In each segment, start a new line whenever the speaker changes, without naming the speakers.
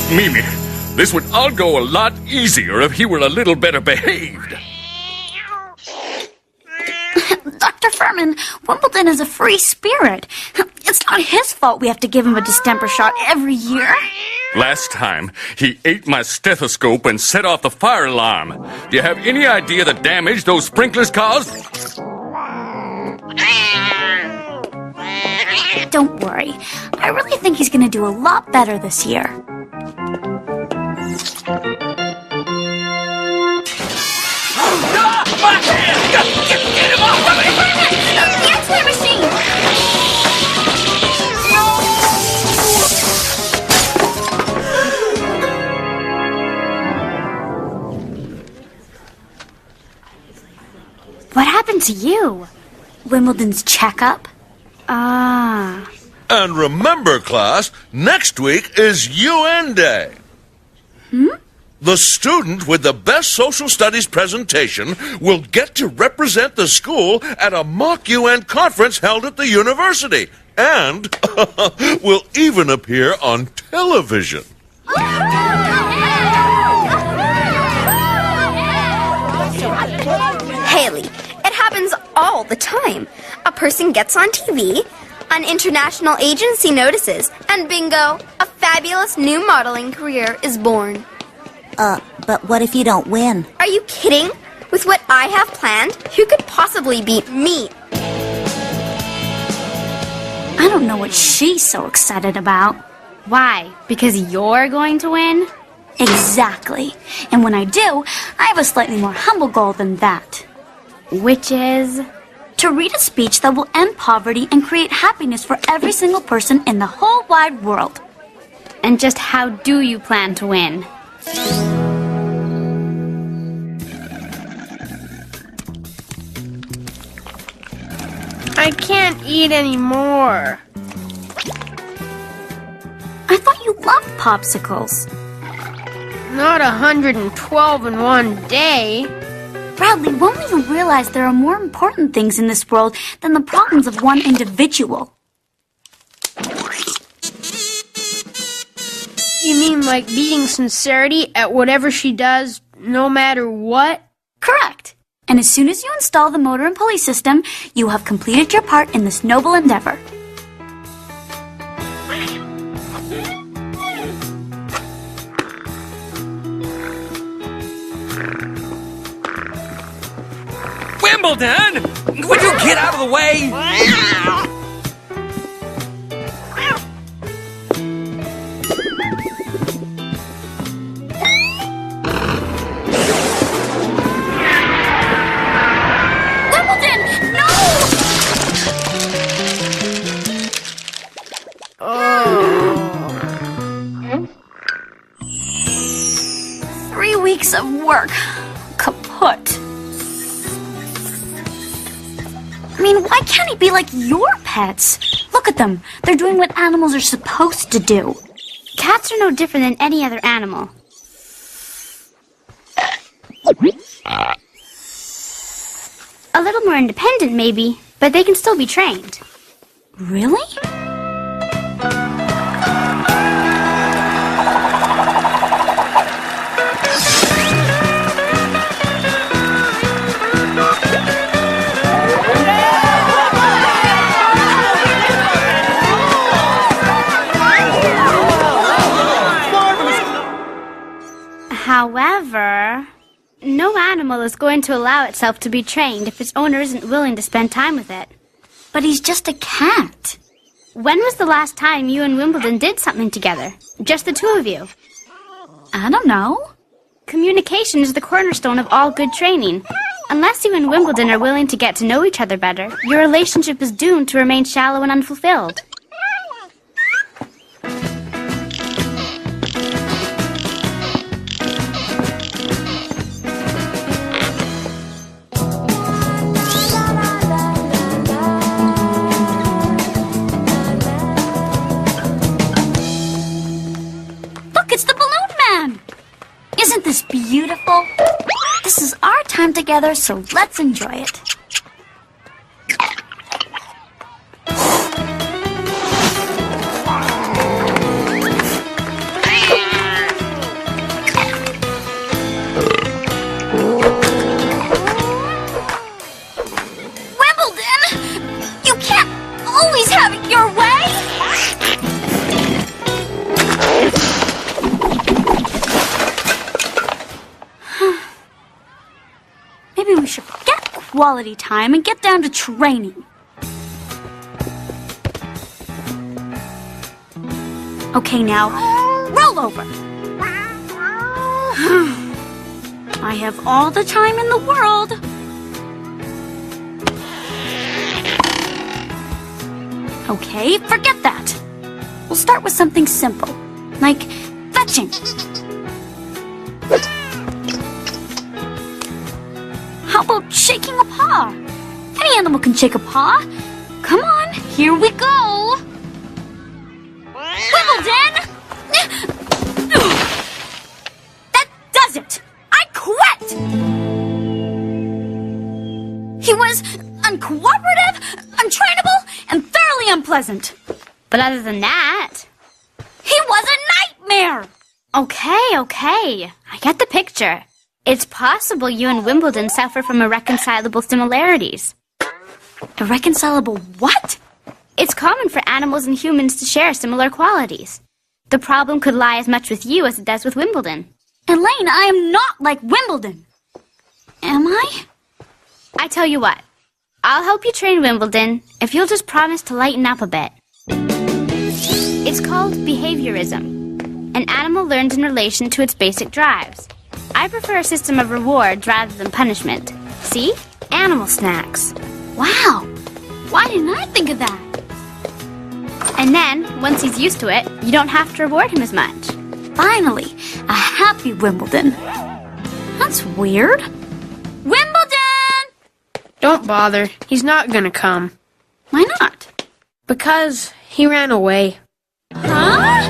Mimi, this would all go a lot easier if he were a little better behaved.
Dr. Furman, Wimbledon is a free spirit. It's not his fault we have to give him a distemper shot every year.
Last time, he ate my stethoscope and set off the fire alarm. Do you have any idea the damage those sprinklers caused?
Don't worry. I really think he's going to do a lot better this year.
My hand! Get him off of me!
The X-ray machine! What happened to you? Wimbledon's checkup? Ah.
And remember, class, next week is UN Day. The student with the best social studies presentation will get to represent the school at a mock UN conference held at the university. And will even appear on television.
Haley, it happens all the time. A person gets on TV, an international agency notices, and bingo, a fabulous new modeling career is born.
But what if you don't win?
Are you kidding? With what I have planned, who could possibly beat me?
I don't know what she's so excited about.
Why? Because you're going to win?
Exactly. And when I do, I have a slightly more humble goal than that.
Which is?
To read a speech that will end poverty and create happiness for every single person in the whole wide world.
And just how do you plan to win?
I can't eat anymore.
I thought you loved popsicles.
Not 112 in one day.
Bradley, when will you realize there are more important things in this world than the problems of one individual?
You mean like being sincerity at whatever she does, no matter what?
Correct. And as soon as you install the motor and pulley system, you have completed your part in this noble endeavor.
Wimbledon! Would you get out of the way?
Wimbledon, no! 3 weeks of work. Kaput. I mean, why can't he be like your pets? Look at them. They're doing what animals are supposed to do.
Cats are no different than any other animal. A little more independent, maybe, but they can still be trained.
Really?
However, no animal is going to allow itself to be trained if its owner isn't willing to spend time with it.
But he's just a cat.
When was the last time you and Wimbledon did something together? Just the two of you?
I don't know.
Communication is the cornerstone of all good training. Unless you and Wimbledon are willing to get to know each other better, your relationship is doomed to remain shallow and unfulfilled.
It's the Balloon Man! Isn't this beautiful? This is our time together, so let's enjoy it. quality time and get down to training. Okay, now, roll over. I have all the time in the world. Okay, forget that. We'll start with something simple, like fetching. How about shaking a paw? Any animal can shake a paw. Come on, here we go. Wimbledon! That does it! I quit! He was uncooperative, untrainable, and thoroughly unpleasant.
But other than that...
He was a nightmare!
Okay. I get the picture. It's possible you and Wimbledon suffer from irreconcilable similarities.
Irreconcilable what?
It's common for animals and humans to share similar qualities. The problem could lie as much with you as it does with Wimbledon.
Elaine, I am not like Wimbledon. Am I?
I tell you what, I'll help you train Wimbledon if you'll just promise to lighten up a bit. It's called behaviorism. An animal learns in relation to its basic drives. I prefer a system of rewards rather than punishment. See? Animal snacks.
Wow. Why didn't I think of that?
And then, once he's used to it, you don't have to reward him as much.
Finally, a happy Wimbledon. That's weird. Wimbledon!
Don't bother. He's not gonna come.
Why not?
Because he ran away.
Huh?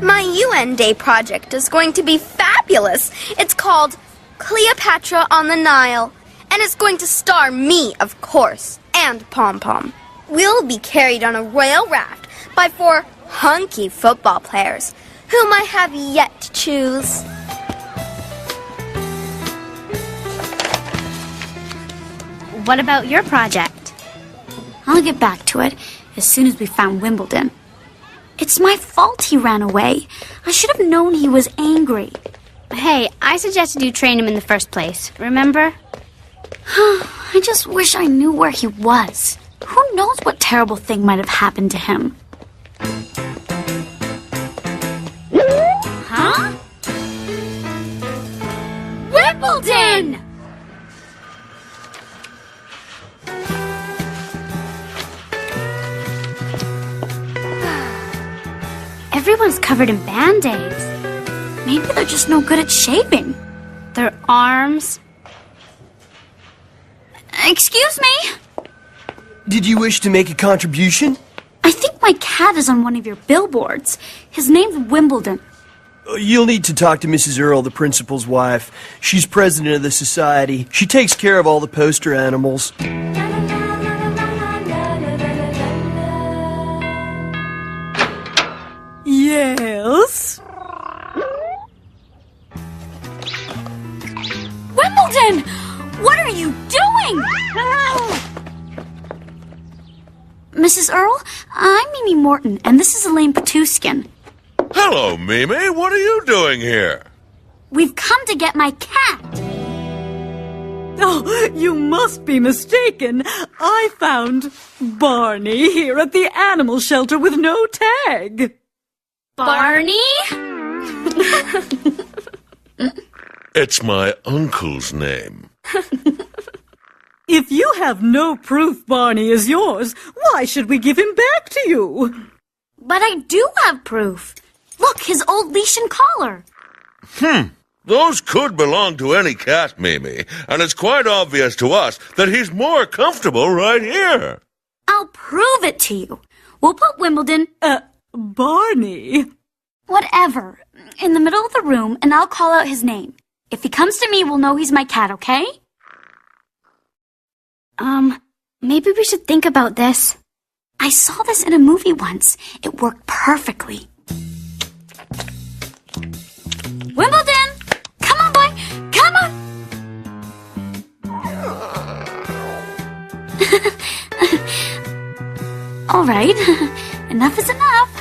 My UN Day project is going to be fabulous. It's called Cleopatra on the Nile. And it's going to star me, of course, and Pom Pom. We'll be carried on a royal raft by 4 hunky football players, whom I have yet to choose.
What about your project?
I'll get back to it as soon as we found Wimbledon. It's my fault he ran away. I should have known he was angry.
Hey, I suggested you train him in the first place, remember?
I just wish I knew where he was. Who knows what terrible thing might have happened to him? Huh? Wimbledon!
Everyone's covered in band-aids.
Maybe they're just no good at shaving.
Their arms.
Excuse me?
Did you wish to make a contribution?
I think my cat is on one of your billboards. His name's Wimbledon.
You'll need to talk to Mrs. Earl, the principal's wife. She's president of the society. She takes care of all the poster animals.
Yes? Wimbledon! What are you doing? Mrs. Earl, I'm Mimi Morton, and this is Elaine Petuskin.
Hello, Mimi. What are you doing here?
We've come to get my cat.
Oh, you must be mistaken. I found Barney here at the animal shelter with no tag.
Barney?
It's my uncle's name.
If you have no proof Barney is yours, why should we give him back to you?
But I do have proof. Look, his old leash and collar.
Those could belong to any cat, Mimi, and it's quite obvious to us that he's more comfortable right here.
I'll prove it to you. We'll put Wimbledon...
Barney.
Whatever. In the middle of the room, and I'll call out his name. If he comes to me, we'll know he's my cat, okay?
Maybe we should think about this.
I saw this in a movie once. It worked perfectly. Wimbledon! Come on, boy! Come on! All right. Enough is enough.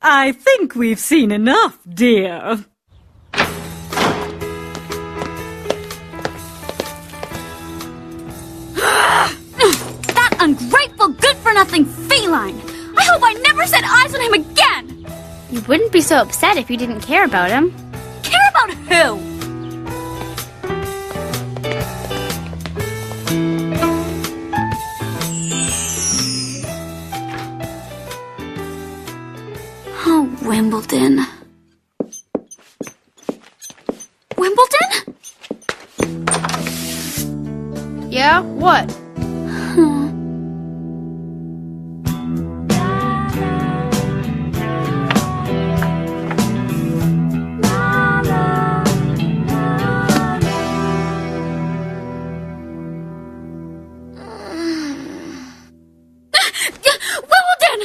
I think we've seen enough, dear.
That ungrateful, good-for-nothing feline! I hope I never set eyes on him again!
You wouldn't be so upset if you didn't care about him.
Care about who? Oh, Wimbledon. Wimbledon?
Yeah? What?
Wimbledon!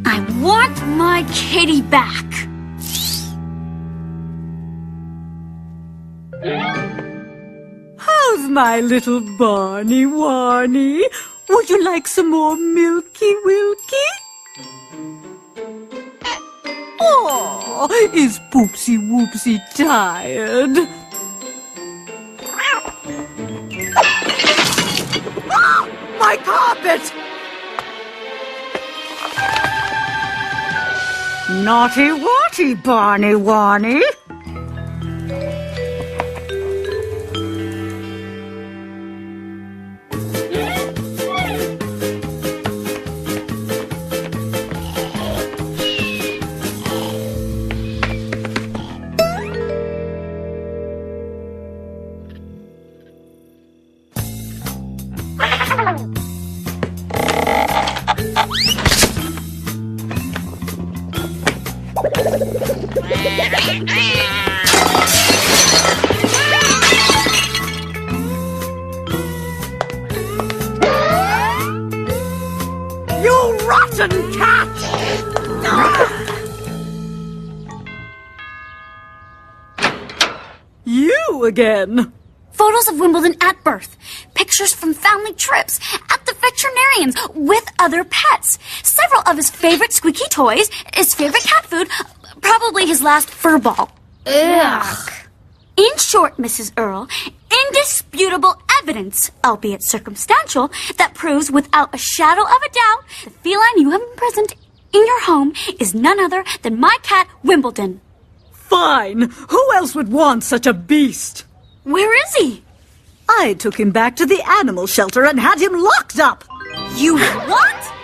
I want my kitty back.
How's my little Barney Warney? Would you like some more Milky Wilky? Oh, is Poopsie Whoopsie tired? My carpet! Naughty Watty, Barney Warney. You rotten cat! You again.
Photos of Wimbledon at birth. Pictures from family trips. At the veterinarian's with other pets. Several of his favorite squeaky toys. His favorite cat food. Probably his last fur ball.
Ugh.
In short, Mrs. Earle, indisputable evidence, albeit circumstantial, that proves without a shadow of a doubt the feline you have present in your home is none other than my cat, Wimbledon.
Fine. Who else would want such a beast?
Where is he?
I took him back to the animal shelter and had him locked up.
You what?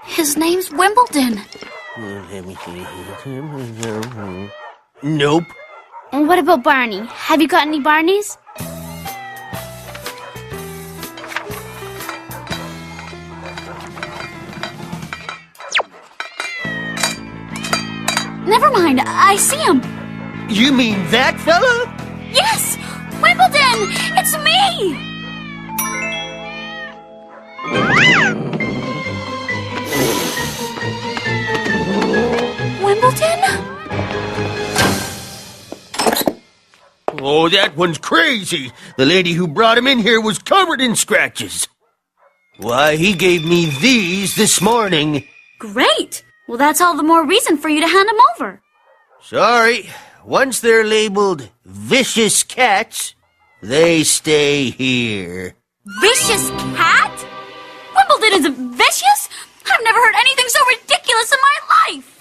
His name's Wimbledon.
Nope.
And what about Barney? Have you got any Barneys?
Never mind, I see him.
You mean that fella?
Yes! Wimbledon! It's me! Wimbledon?
Oh, that one's crazy. The lady who brought him in here was covered in scratches. Why, he gave me these this morning.
Great! Well, that's all the more reason for you to hand him over.
Sorry. Once they're labeled vicious cats, they stay here.
Vicious cat? Wimbledon isn't vicious! I've never heard anything so ridiculous in my life!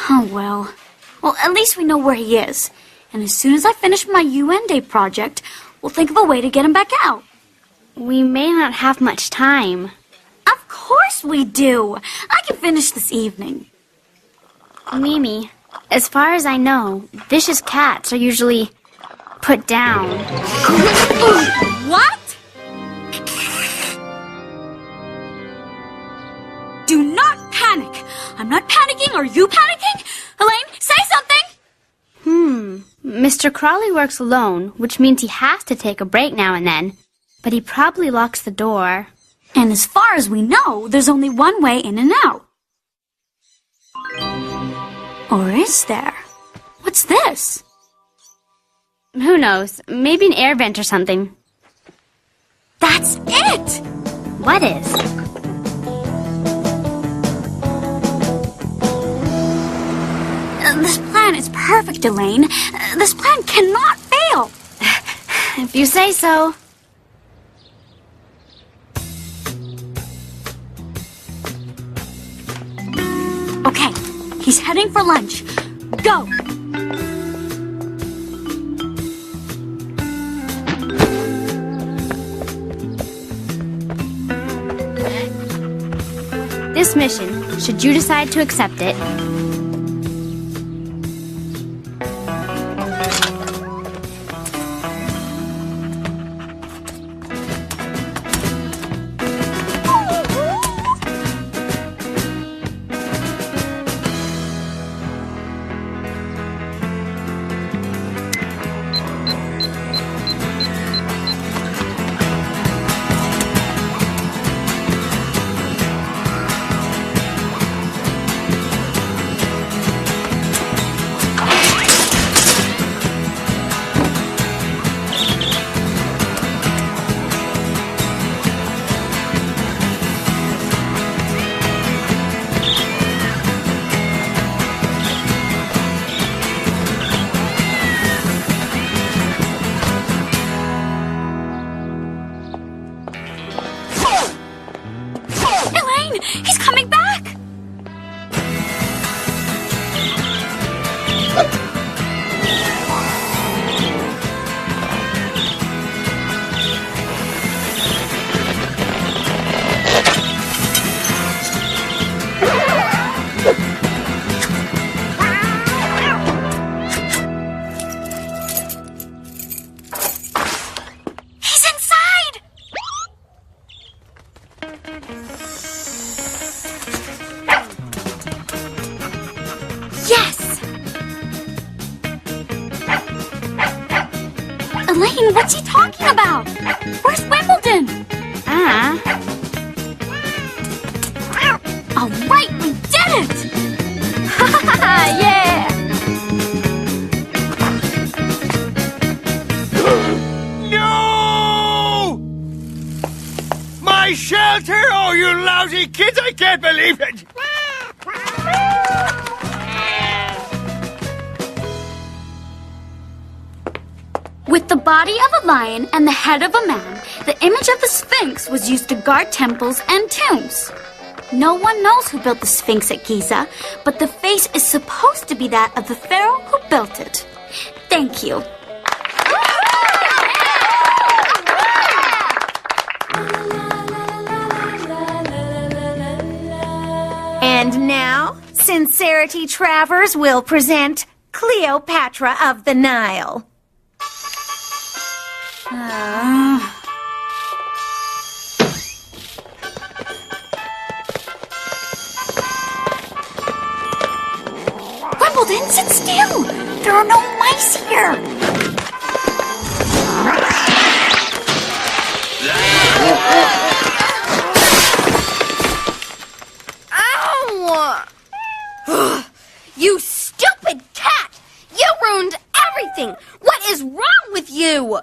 Oh, well. Well, at least we know where he is. And as soon as I finish my UN Day project, we'll think of a way to get him back out.
We may not have much time.
Of course we do! I can finish this evening.
Mimi, as far as I know, vicious cats are usually put down.
What? Do not panic! I'm not panicking. Are you panicking? Elaine, say something!
Mr. Crawley works alone, which means he has to take a break now and then. But he probably locks the door.
And as far as we know, there's only one way in and out. Or is there? What's this?
Who knows? Maybe an air vent or something.
That's it!
What is?
This plan is perfect, Elaine. This plan cannot fail.
If you say so.
Okay, he's heading for lunch. Go!
This mission, should you decide to accept it,
He's coming back! He's inside! Yes! Elaine, what's he talking about? Where's Wimbledon? All right, we did it! Yeah!
No! My shelter! Oh, you lousy kids! I can't believe it!
With the body of a lion and the head of a man, the image of the Sphinx was used to guard temples and tombs. No one knows who built the Sphinx at Giza, but the face is supposed to be that of the pharaoh who built it. Thank you.
And now, Sincerity Travers will present Cleopatra of the Nile.
Wimbledon, sit still! There are no mice here!
Ow! You stupid cat! You ruined everything! What is wrong with you?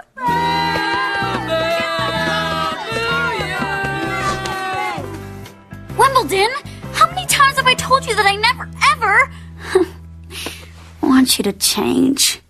Wimbledon, how many times have I told you that I never, ever want you to change?